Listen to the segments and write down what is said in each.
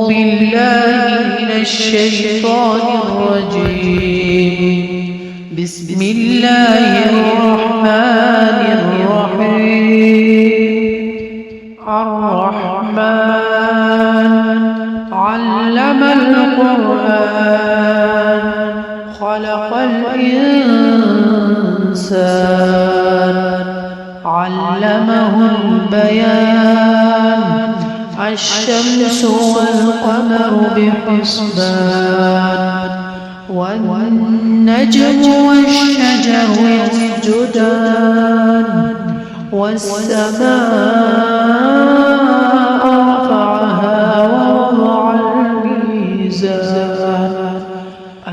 بالله من الشيطان الرجيم. بسم الله الرحمن الرحيم. الرحمن علم القرآن خلق الإنسان علمه البيان. الشمس والقمر بحسبان والنجم والشجر يسجدان والسماء رفعها ووضع الميزان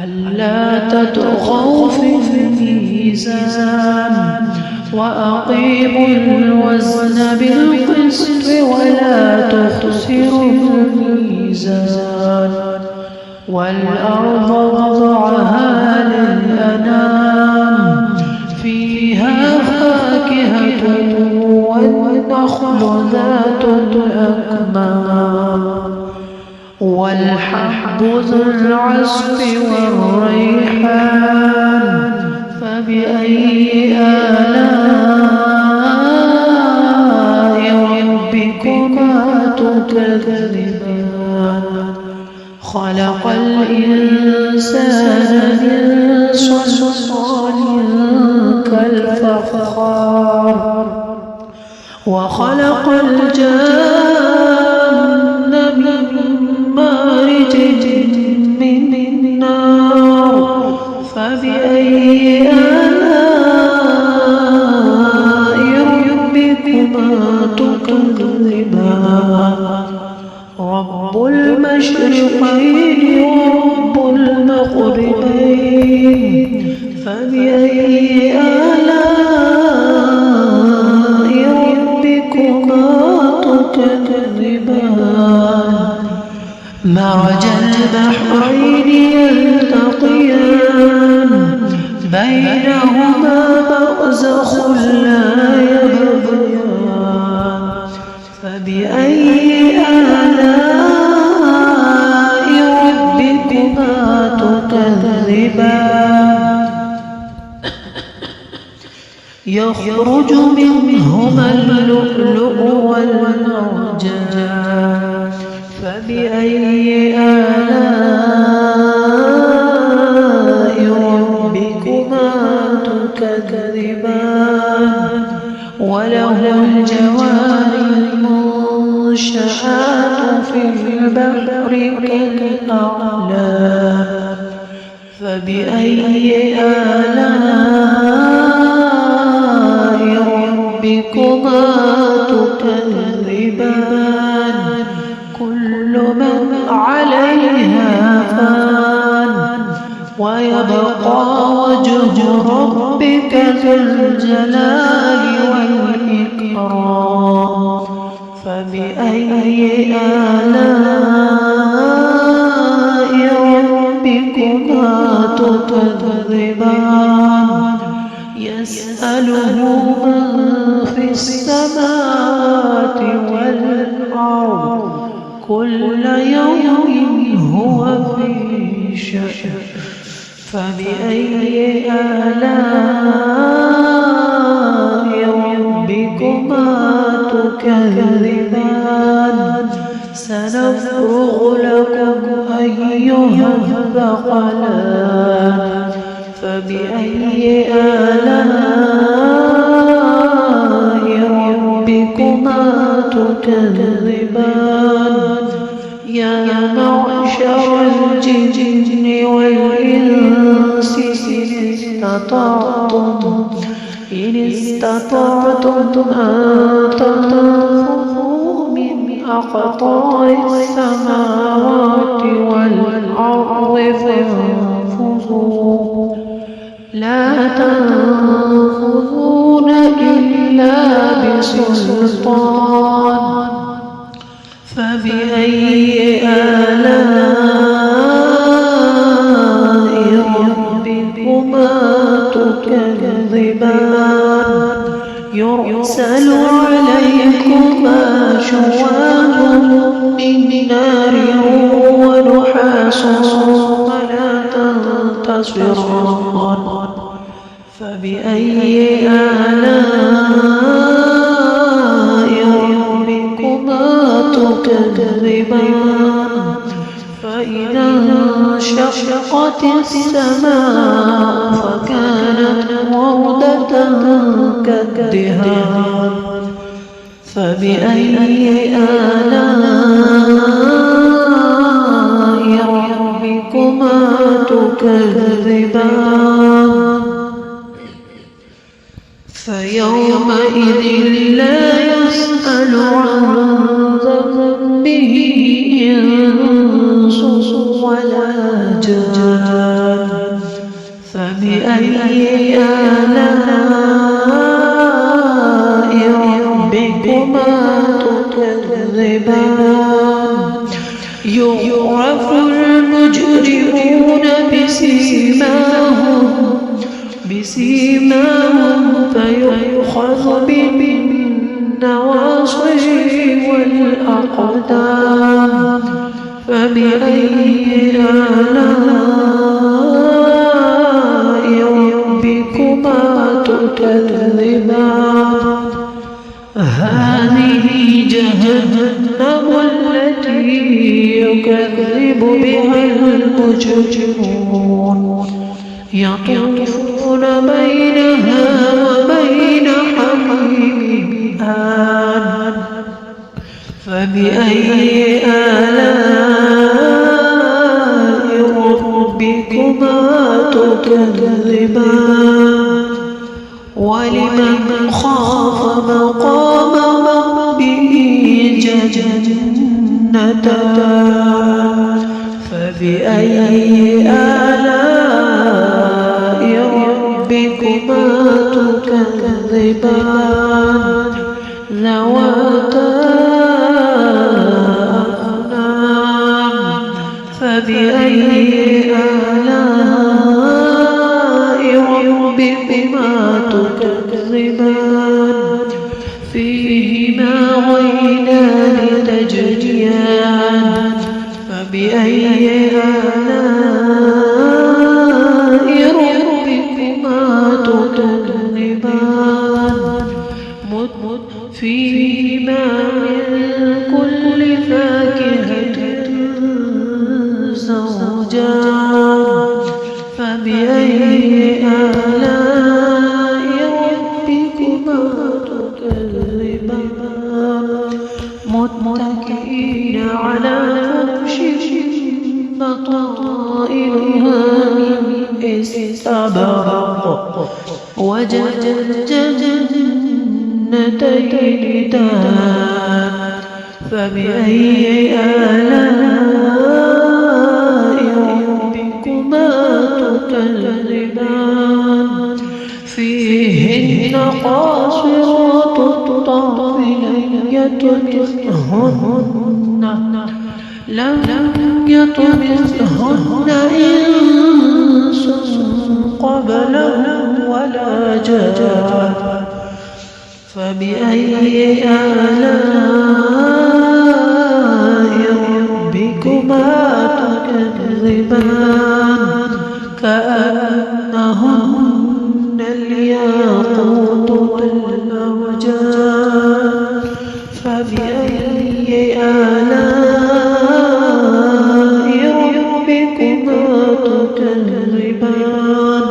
ألا تطغوا في الميزان وأقيموا الوزن بالقسط ولا تخسروا الميزان. والأرض وضعها للأنام فيها فاكهة والنخل ذات الأكمام والحب ذو العصف والريحان فبأي آلاء ربكما تكذبان. خلق الإنسان من صلصال كالفخار وخلق الجان من مارج من نار فبأي آلاء ربكما تكذبان. رب المشرقين ورب المغربين فبأي آلاء ربكما تكذبان. مرج البحرين يلتقيان بينهما برزخ لا يبغيان فبأي آلاء ربكما تكذبان. يخرج منهما اللؤلؤ والمرجان فبأي آلاء ربكما تكذبان. وله الجوار المنشآت في البحر كالأعلام فبأي آلاء ربكما تكذبان. كل من عليها فان ويبقى وجه ربك ذو الجلال والإكرام فبأي آلاء ربكما تكذبان. يسأله من في السماوات والأرض كل يوم هو في شأن فبأي آلاء ربكما تكذبان. سنفرغ لكم أيها الثقلان فبأي آلاء ربكما تكذبان. يا معشر الجن والإنس إن استطعتم أن تنفذوا من أقطار السماوات والأرض فانفذوا لا تنفذون إلا بسلطان فبأي آلاء ربكما تكذبان. يرسل عليكما شواظ من نار قمر ونحاس فلا تنتصران فبأي آلاء ربكما تكذبان فإذا انشقت السماء فكانت وردة كالدهان فبأي آلاء ربكما تكذبان فيومئذ لا يسأل عن ذنبه إنس ولا جان فبأي آلاء ربكما تكذبان يعرف المجرمون بسيماهم فيؤخذ بالنواصي والأقدام فبأي آلاء ربكما تكذبان هذه جهنم التي يكذب بها المجرمون يطوفون بينها وبين حميم آن فبأي آلاء ربكما تكذبان ولمن خاف مقام ربه جنتان فبأي آلاء ربكما تكذبان ذواتا أفنان فبأي آلاء ربكما تكذبان فيهما عينان تجريان فبأي آلاء ربكما تكذبان فيهما من كل فاكهة زوجان فبأي آلاء ربكما تكذبان متكئين على فرش بطائنها من استبرق وجنى الجنتين دان فبأي آلاء ربكما تكذبان فيهن قاصرات الطرف لم يطمثهن إنس قبلهم ولا جان فبأي آلاء ربكما تكذبان كأنهن الياقوت والمرجان فبأي آلاء ربكما تكذبان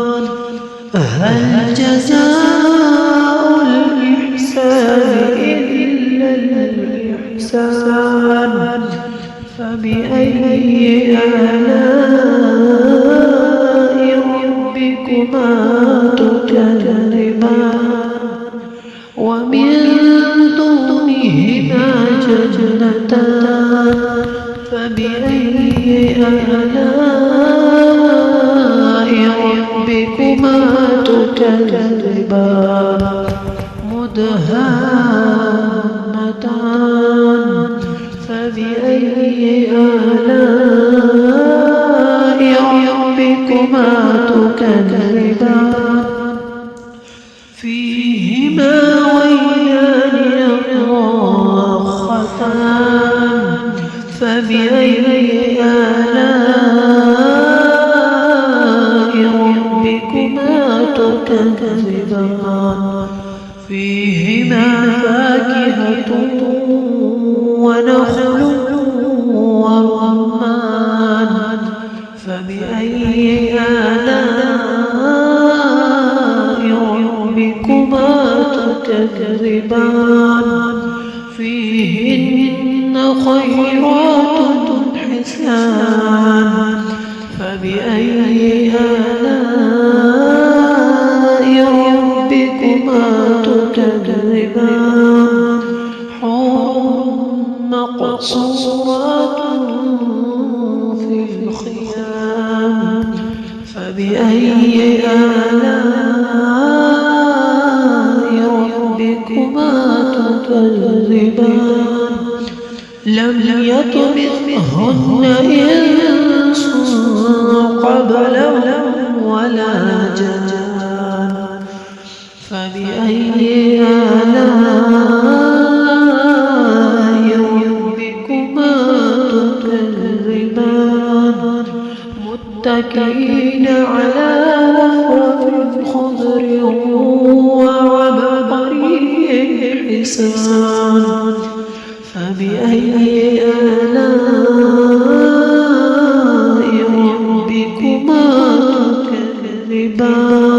هل جزاء الإحسان إلا الإحسان فبأي آلاء ربكما تكذبان ومن دونهما جنتان فبأي آلاء ربكما تكذبان مدهامتان فبأي آلاء ربكما تكذبان فيهما عينان نضاختان فبأي آلاء ربكما تكذبان فيهما فاكهة ونخل ورمان فبأي آلاء ربكما تكذبان فيهن خيرات حسان فبأي آلاء ربكما تكذبان حور مقصورات في الخيام فبأي آلاء ربكما تكذبان لم يطمثهن إنس قبلهم ولا جان فبأي آلاء ربكما تكذبان متكئين على رفرف خضر وعبقري حسان فبأي آلاء ربكما تكذبان